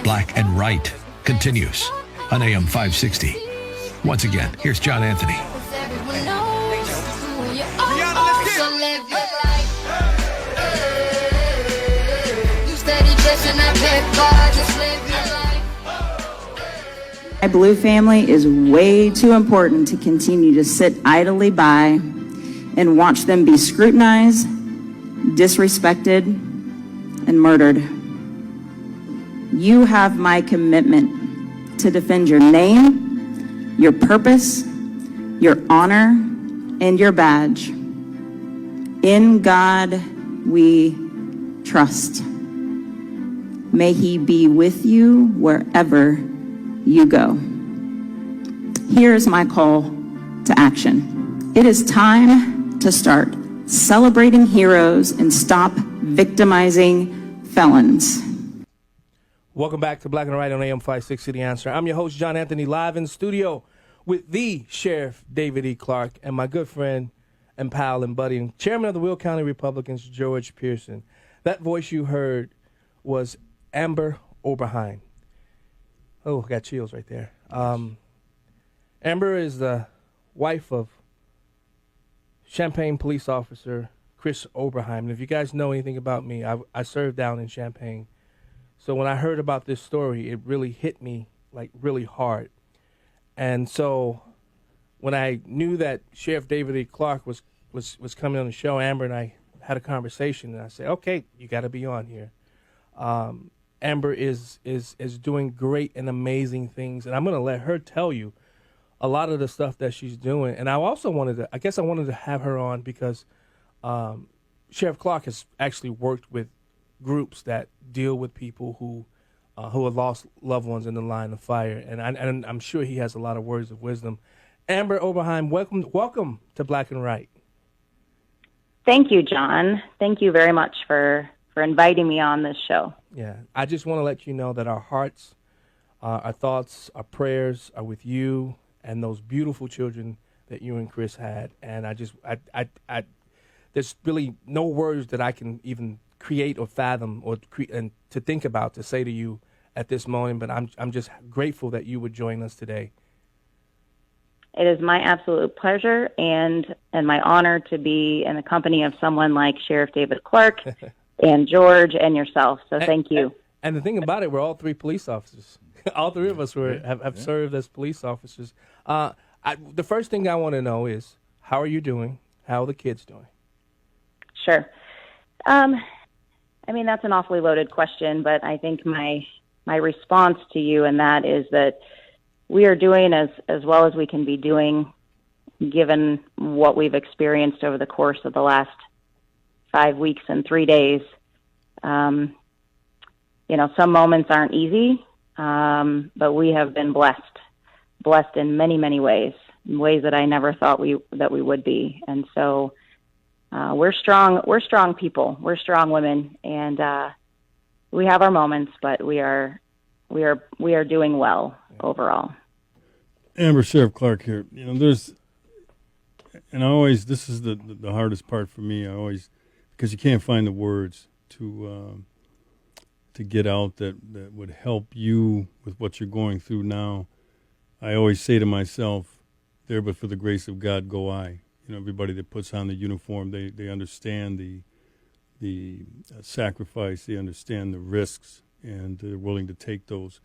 Black and Right continues on AM 560. Once again, here's John Anthony. My blue family is way too important to continue to sit idly by and watch them be scrutinized, disrespected, and murdered. You have my commitment to defend your name, your purpose, your honor, and your badge. In God we trust. May He be with you wherever you go. Here's my call to action. It is time to start celebrating heroes and stop victimizing felons. Welcome back to Black and Right on AM 560 The Answer. I'm your host, John Anthony, live in the studio with the Sheriff David E. Clark and my good friend and pal and buddy and chairman of the Will County Republicans, George Pearson. That voice you heard was Amber Oberheim. Oh, I got chills right there. Amber is the wife of Champaign police officer Chris Oberheim. And if you guys know anything about me, I served down in Champaign. So when I heard about this story, it really hit me like really hard. And so when I knew that Sheriff David E. Clark was coming on the show, Amber and I had a conversation, and I said, okay, you got to be on here. Amber is doing great and amazing things, and I'm going to let her tell you a lot of the stuff that she's doing. And I also wanted to have her on because Sheriff Clark has actually worked with groups that deal with people who have lost loved ones in the line of fire, and I'm sure he has a lot of words of wisdom. Amber Oberheim, welcome to Black and Right. Thank you, John. Thank you very much for inviting me on this show. Yeah, I just want to let you know that our hearts, our thoughts, our prayers are with you and those beautiful children that you and Chris had. And there's really no words that I can even create or fathom and to think about to say to you at this moment. But I'm just grateful that you would join us today. It is my absolute pleasure and my honor to be in the company of someone like Sheriff David Clark and George and yourself. So thank you. And the thing about it, we're all three police officers. All three of us have served as police officers. The first thing I want to know is, how are you doing? How are the kids doing? Sure. I mean, that's an awfully loaded question, but I think my response to you in that is that we are doing as well as we can be doing, given what we've experienced over the course of the last 5 weeks and 3 days. Some moments aren't easy, but we have been blessed in many, many ways, in ways that I never thought that we would be. And so we're strong people, we're strong women, and we have our moments, but we are doing well overall. Amber, Sheriff Clark here. This is the hardest part for me. Because you can't find the words to get out that would help you with what you're going through now. I always say to myself, there but for the grace of God go I. Everybody that puts on the uniform, they understand the sacrifice, they understand the risks, and they're willing to take those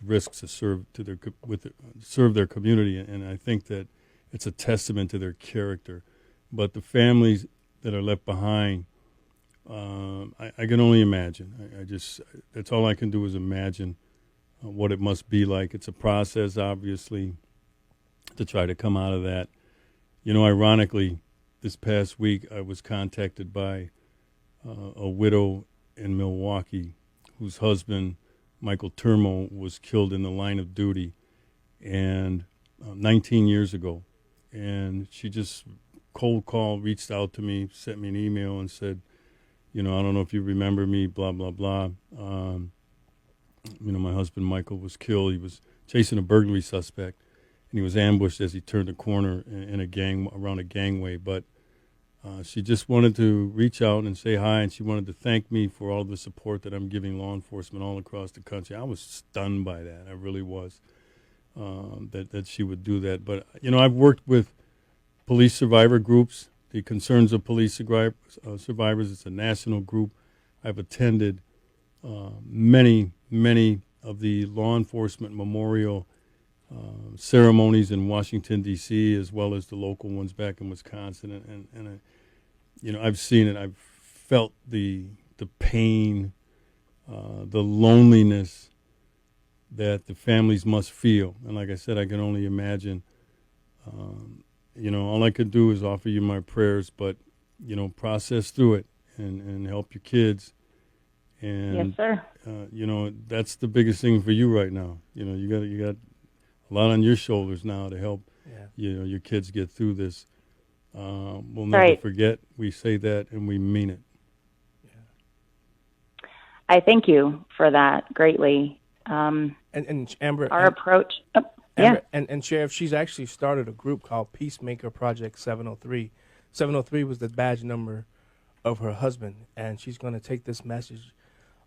risks to serve their community. And I think that it's a testament to their character. But the families that are left behind, I can only imagine. That's all I can do is imagine what it must be like. It's a process, obviously, to try to come out of that. Ironically, this past week I was contacted by a widow in Milwaukee whose husband, Michael Turmo, was killed in the line of duty, and 19 years ago. And she just cold call, reached out to me, sent me an email and said, I don't know if you remember me, blah, blah, blah. My husband, Michael, was killed. He was chasing a burglary suspect, and he was ambushed as he turned a corner in around a gangway. But She just wanted to reach out and say hi, and she wanted to thank me for all the support that I'm giving law enforcement all across the country. I was stunned by that. I really was, that she would do that. But, I've worked with police survivor groups, the Concerns of Police Survivors. It's a national group. I've attended many of the law enforcement memorial ceremonies in Washington, D.C., as well as the local ones back in Wisconsin. And I've seen it. I've felt the pain, the loneliness that the families must feel. And like I said, I can only imagine. All I could do is offer you my prayers, but, process through it and help your kids. And, Yes, sir. That's the biggest thing for you right now. You got a lot on your shoulders now to help, your kids get through this. We'll never forget. We say that and we mean it. I thank you for that greatly. And Amber, Our approach. Amber, and Sheriff, she's actually started a group called Peacemaker Project 703. 703 was the badge number of her husband, and she's going to take this message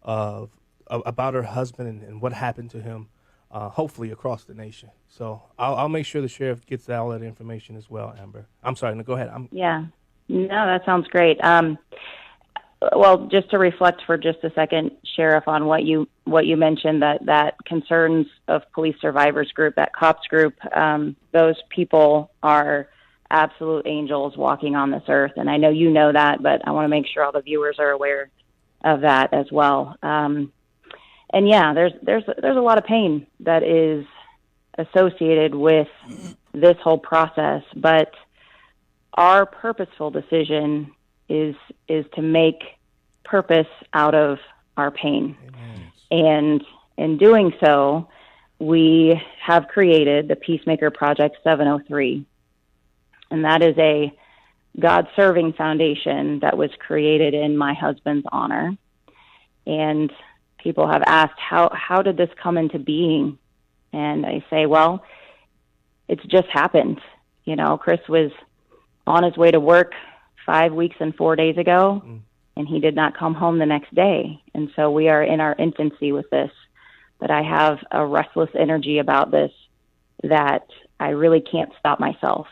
about her husband and what happened to him, hopefully across the nation. So I'll make sure the sheriff gets all that information as well, Amber. I'm sorry, no, go ahead. Yeah. No, that sounds great. Well, just to reflect for just a second, Sheriff, on what you mentioned, that Concerns of Police Survivors group, that COPS group, those people are absolute angels walking on this earth. And I know you know that, but I want to make sure all the viewers are aware of that as well. And yeah, there's a lot of pain that is associated with this whole process, but our purposeful decision is to make purpose out of our pain. Amen. And in doing so, we have created the Peacemaker Project 703. And that is a God-serving foundation that was created in my husband's honor. And people have asked, how did this come into being? And I say, well, it's just happened. Chris was on his way to work 5 weeks and 4 days ago, and he did not come home the next day. And so we are in our infancy with this. But I have a restless energy about this that I really can't stop myself.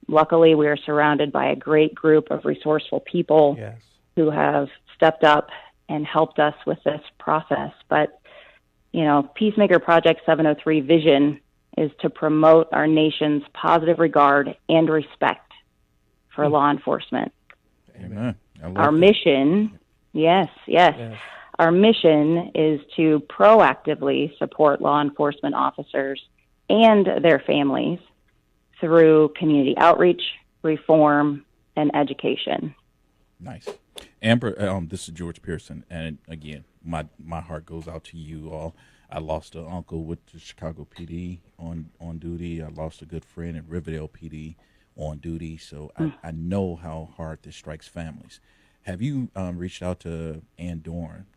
Luckily, we are surrounded by a great group of resourceful people who have stepped up and helped us with this process. But, Peacemaker Project 703 vision is to promote our nation's positive regard and respect for law enforcement. Amen. Our mission, yes. Our mission is to proactively support law enforcement officers and their families through community outreach, reform, and education. Nice. Amber, this is George Pearson, and again, my heart goes out to you all. I lost an uncle with the Chicago PD on duty. I lost a good friend at Riverdale PD on duty, so I know how hard this strikes families. Have you reached out to Ann Dorn,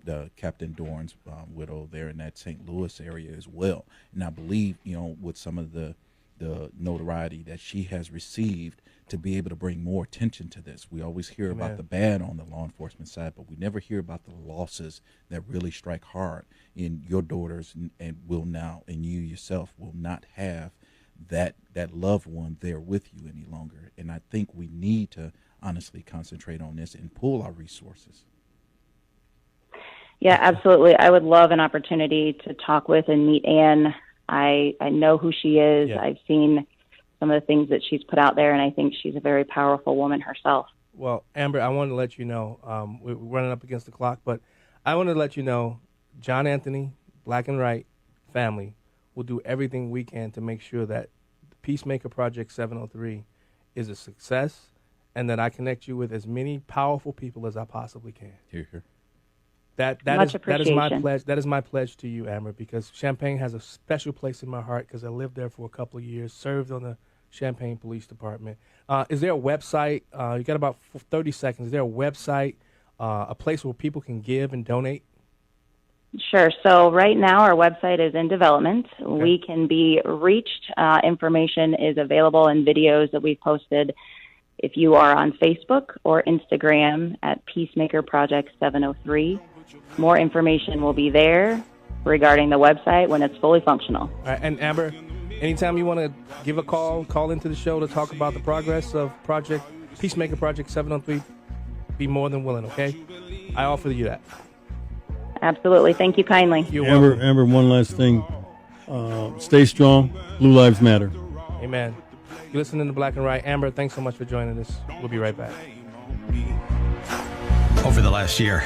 the Captain Dorn's widow there in that St. Louis area as well? And I believe, with some of the notoriety that she has received, to be able to bring more attention to this. We always hear about the bad on the law enforcement side, but we never hear about the losses that really strike hard. And your daughters and will now, and you yourself will not have that loved one there with you any longer. And I think we need to honestly concentrate on this and pull our resources. Yeah, absolutely. I would love an opportunity to talk with and meet Ann. I know who she is. Yeah. I've seen some of the things that she's put out there, and I think she's a very powerful woman herself. Well, Amber, I wanted to let you know, we're running up against the clock, but I wanted to let you know, John Anthony, Black and Right family will do everything we can to make sure that the Peacemaker Project 703 is a success, and that I connect you with as many powerful people as I possibly can. Here, here. That is my pledge. That is my pledge to you, Amber, because Champaign has a special place in my heart because I lived there for a couple of years, served on the Champaign Police Department. Is there a website? You got about 30 seconds. Is there a website, a place where people can give and donate? Sure. So right now our website is in development. Okay. We can be reached. Information is available in videos that we've posted If you are on Facebook or Instagram at Peacemaker Project 703, more information will be there regarding the website when it's fully functional. All right, and Amber, anytime you want to give a call into the show to talk about the progress of Project Peacemaker Project 703, be more than willing, okay? I offer you that. Absolutely. Thank you kindly. You're welcome. Amber, one last thing. Stay strong. Blue Lives Matter. Amen. You're listening to Black and Right. Amber, thanks so much for joining us. We'll be right back. Over the last year,